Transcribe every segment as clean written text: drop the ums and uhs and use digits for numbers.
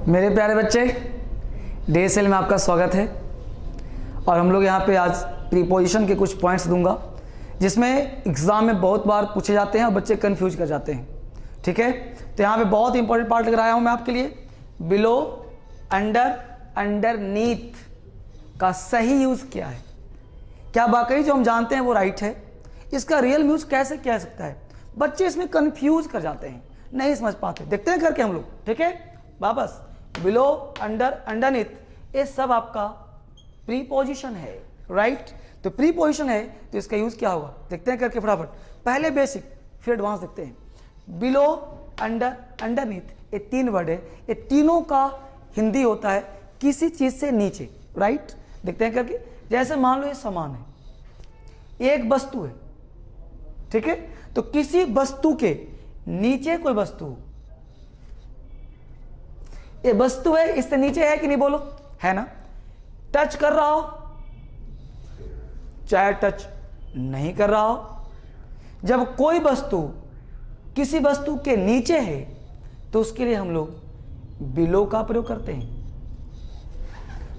मेरे प्यारे बच्चे, DSL में आपका स्वागत है। और हम लोग यहाँ पे आज प्रीपोजिशन के कुछ पॉइंट्स दूंगा जिसमें एग्ज़ाम में बहुत बार पूछे जाते हैं और बच्चे कंफ्यूज कर जाते हैं। ठीक है, तो यहाँ पे बहुत इंपॉर्टेंट पार्ट लेकर आया हूँ मैं आपके लिए। बिलो, अंडर, अंडरनीथ का सही यूज़ क्या है? क्या वाकई जो हम जानते हैं वो राइट है? इसका रियल यूज़ कैसे किया जा सकता है? बच्चे इसमें कंफ्यूज कर जाते हैं, नहीं समझ पाते। देखते हैं करके हम लोग। ठीक है, वापस बिलो, अंडर, अंडरनीथ, ये सब आपका प्रीपोजिशन है, राइट? तो प्रीपोजिशन है तो इसका यूज़ क्या होगा देखते हैं करके फटाफट। पहले बेसिक फिर एडवांस देखते हैं। बिलो, अंडर, अंडरनीथ, ये तीन वर्ड है। ये तीनों का हिंदी होता है किसी चीज़ से नीचे, राइट? देखते हैं करके। जैसे मान लो ये सामान है, एक वस्तु है, ठीक है? तो किसी वस्तु के नीचे कोई वस्तु हो, ये वस्तु है, इससे नीचे है कि नहीं बोलो, है ना? टच कर रहा हो, चाहे टच नहीं कर रहा हो, जब कोई वस्तु किसी वस्तु के नीचे है तो उसके लिए हम लोग बिलो का प्रयोग करते हैं।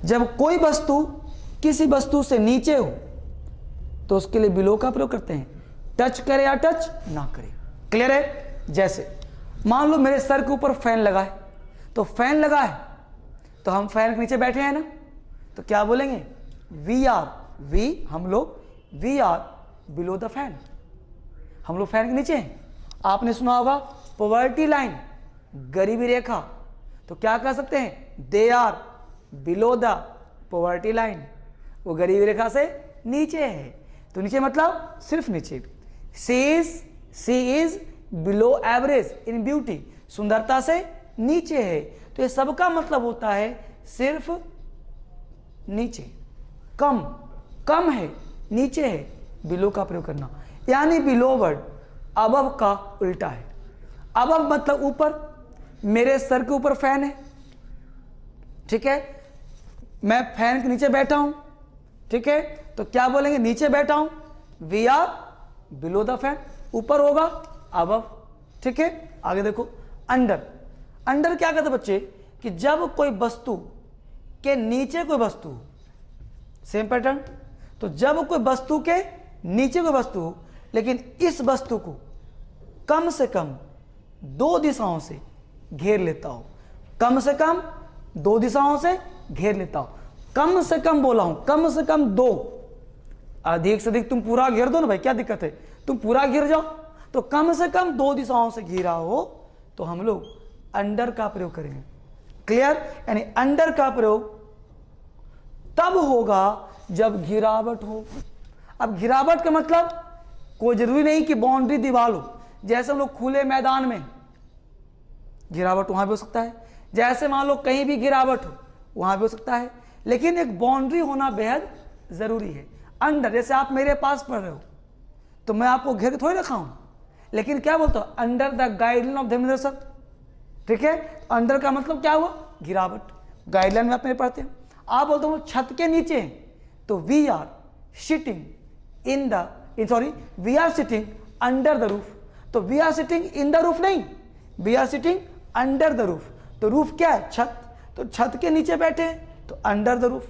जब कोई वस्तु किसी वस्तु से नीचे हो तो उसके लिए बिलो का प्रयोग करते हैं, टच करे या टच ना करे। क्लियर है? जैसे मान लो मेरे सर के ऊपर फैन लगा है, तो फैन लगा है तो हम फैन के नीचे बैठे हैं ना, तो क्या बोलेंगे? वी आर, वी हम लोग, we are below the fan, हम लोग फैन के नीचे हैं। आपने सुना होगा पॉवर्टी लाइन, गरीबी रेखा, तो क्या कह सकते हैं? They are below the poverty line, वो गरीबी रेखा से नीचे है। तो नीचे मतलब सिर्फ नीचे। C is below average in beauty, सुंदरता से नीचे है। तो ये सबका मतलब होता है सिर्फ नीचे, कम, कम है, नीचे है, बिलो का प्रयोग करना। यानी बिलो वर्ड अबव का उल्टा है। अबव मतलब ऊपर, मेरे सर के ऊपर फैन है, ठीक है? मैं फैन के नीचे बैठा हूं, ठीक है? तो क्या बोलेंगे? नीचे बैठा हूं, we are below the fan, ऊपर होगा अबव। ठीक है, आगे देखो। अंडर, अंडर क्या कहते बच्चे? कि जब कोई वस्तु के नीचे कोई वस्तु, सेम पैटर्न, तो जब कोई वस्तु के नीचे कोई वस्तु हो लेकिन इस वस्तु को कम से कम दो दिशाओं से घेर लेता हो, कम से कम दो दिशाओं से घेर लेता हो। कम से कम बोला हूं, कम से कम दो, अधिक से अधिक तुम पूरा घेर दो ना भाई, क्या दिक्कत है? तुम पूरा घेर जाओ, तो कम से कम दो दिशाओं से घिरा हो तो हम लोग अंडर का प्रयोग करेंगे। क्लियर? यानी अंडर का प्रयोग तब होगा जब घिरावट हो। अब घिरावट का मतलब कोई जरूरी नहीं कि बाउंड्री दीवार हो। जैसे हम लोग खुले मैदान में, गिरावट वहां भी हो सकता है। जैसे मान लो कहीं भी गिरावट हो, वहां भी हो सकता है, लेकिन एक बाउंड्री होना बेहद जरूरी है। अंडर, जैसे आप मेरे पास पढ़ रहे हो तो मैं आपको घेर के थोड़ी रखा हूं, लेकिन क्या बोलता हूं? Under the guideline of Dharmendra sir. ठीक है, अंडर का मतलब क्या हुआ? गिरावट। गाइडलाइन में आप मेरे पढ़ते हैं। आप बोलते हो छत के नीचे, तो we are sitting in the, sorry, we are sitting under the roof. तो we are sitting in the roof नहीं, we are sitting under the roof. तो रूफ क्या है? छत। तो छत के नीचे बैठे हैं तो अंडर द रूफ।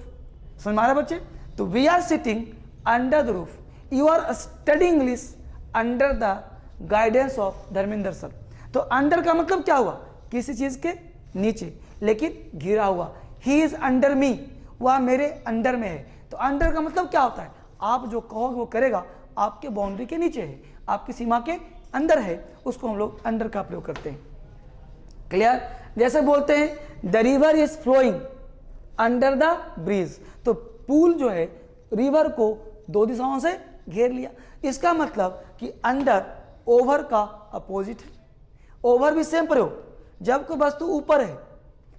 समझ में आ रहा है बच्चे? तो we are sitting under the roof, you are studying English under the guidance of Dharmendra sir. तो अंडर का मतलब क्या हुआ? किसी चीज के नीचे लेकिन घिरा हुआ। ही इज अंडर मी, वह मेरे अंडर में है। तो अंडर का मतलब क्या होता है? आप जो कहोगे वो करेगा, आपके बाउंड्री के नीचे है, आपकी सीमा के अंदर है, उसको हम लोग अंडर का प्रयोग करते हैं। क्लियर? जैसे बोलते हैं the river is flowing under the bridge, तो पुल जो है रिवर को दो दिशाओं से घेर लिया। इसका मतलब कि अंडर ओवर का अपोजिट है। ओवर भी सेम प्रयोग, जब कोई वस्तु ऊपर है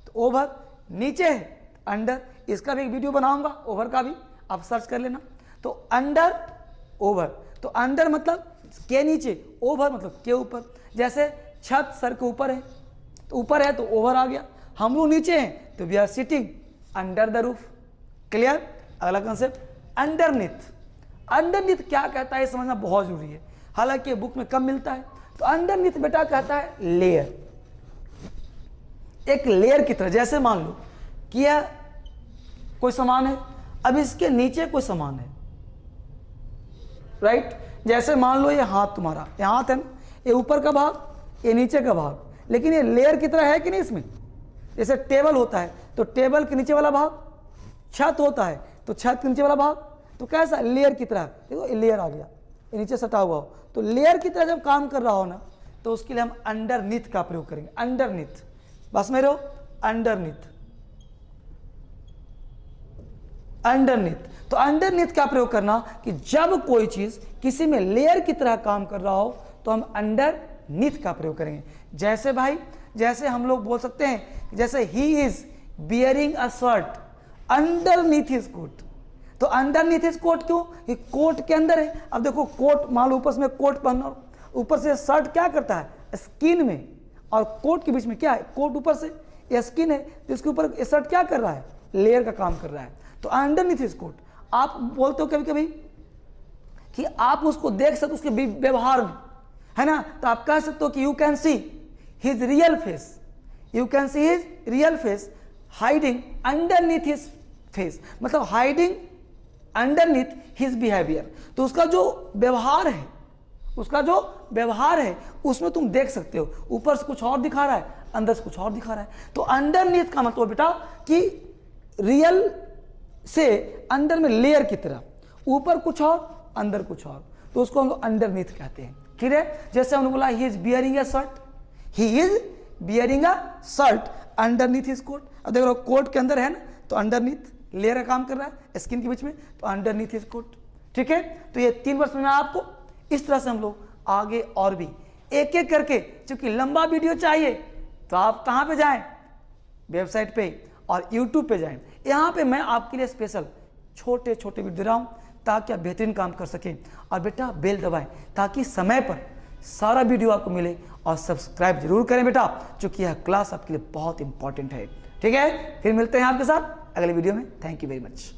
तो ओवर, नीचे है अंडर। इसका भी एक वीडियो बनाऊंगा ओवर का भी, आप सर्च कर लेना। तो अंडर, ओवर, तो अंडर मतलब के नीचे, ओवर मतलब के ऊपर। जैसे छत सर के ऊपर है, तो ऊपर है तो ओवर आ गया। हम लोग नीचे हैं तो we are sitting under the roof. Clear? अगला कंसेप्ट अंडरनीथ। अंडरनीथ क्या कहता है समझना बहुत जरूरी है, हालांकि बुक में कम मिलता है। तो अंडरनीथ बेटा कहता है लेयर। एक लेयर की तरह। जैसे मान लो कि यह कोई सामान है, अब इसके नीचे कोई सामान है, राइट। जैसे मान लो ये हाथ तुम्हारा, ये हाथ है ना, ये ऊपर का भाग, ये नीचे का भाग, लेकिन ये लेयर की तरह है कि नहीं इसमें। जैसे टेबल होता है तो टेबल के नीचे वाला भाग, छत होता है तो छत के नीचे वाला भाग, तो कैसा लेयर की तरह। देखो ये लेयर आ गया, ये नीचे सटा हुआ हो, तो लेयर की तरह जब काम कर रहा हो ना, तो उसके लिए हम अंडरनीथ का प्रयोग करेंगे। अंडरनीथ, बस में रहो, अंडरनीथ, अंडरनीथ। तो अंडरनीथ का प्रयोग करना कि जब कोई चीज किसी में लेयर की तरह काम कर रहा हो तो हम अंडरनीथ का प्रयोग करेंगे। जैसे भाई, जैसे हम लोग बोल सकते हैं, जैसे he is bearing a shirt underneath his coat. तो अंडरनीथ हिज कोट क्यों? ये कोट के अंदर है। अब देखो कोट, मान लो ऊपर से मैं कोट पहन, ऊपर से शर्ट क्या करता है, स्किन में और कोट के बीच में क्या है, कोट ऊपर से, ये स्किन है, तो इसके ऊपर ये शर्ट क्या कर रहा है, लेयर का काम कर रहा है। तो अंडरनीथ हिज कोट, आप बोलते हो कभी कभी कि आप उसको देख सकते उसके व्यवहार में, है ना, तो आप कह सकते हो कि you can see his real face, you can see his real face hiding underneath his face, मतलब हाइडिंग अंडरनीथ हिज बिहेवियर। तो उसका जो व्यवहार है, उसका जो व्यवहार है उसमें तुम देख सकते हो, ऊपर से कुछ और दिखा रहा है, अंदर से कुछ और दिखा रहा है। तो अंडरनीथ का मतलब बेटा कि रियल से अंदर में लेयर की तरह, ऊपर कुछ और अंदर कुछ और, तो उसको हम अंडरनीथ कहते हैं। ठीक है, जैसे हमने बोला he is bearing a shirt, he is bearing a shirt underneath his coat. अब देखो कोट के अंदर है ना, तो अंडरनीथ लेयर का काम कर रहा है स्किन के बीच में, तो अंडरनीथ हिज कोट। ठीक है, तो ये 3 वर्ष में आपको इस तरह से हम लोग आगे और भी एक एक करके, क्योंकि लंबा वीडियो चाहिए तो आप कहाँ पे जाएं, वेबसाइट पे और यूट्यूब पे जाएं। यहाँ पे मैं आपके लिए स्पेशल छोटे छोटे वीडियो दे रहा हूँ ताकि आप बेहतरीन काम कर सकें। और बेटा बेल दबाएं ताकि समय पर सारा वीडियो आपको मिले, और सब्सक्राइब जरूर करें बेटा, क्योंकि यह क्लास आपके लिए बहुत इंपॉर्टेंट है। ठीक है, फिर मिलते हैं आपके साथ अगले वीडियो में। Thank you very much.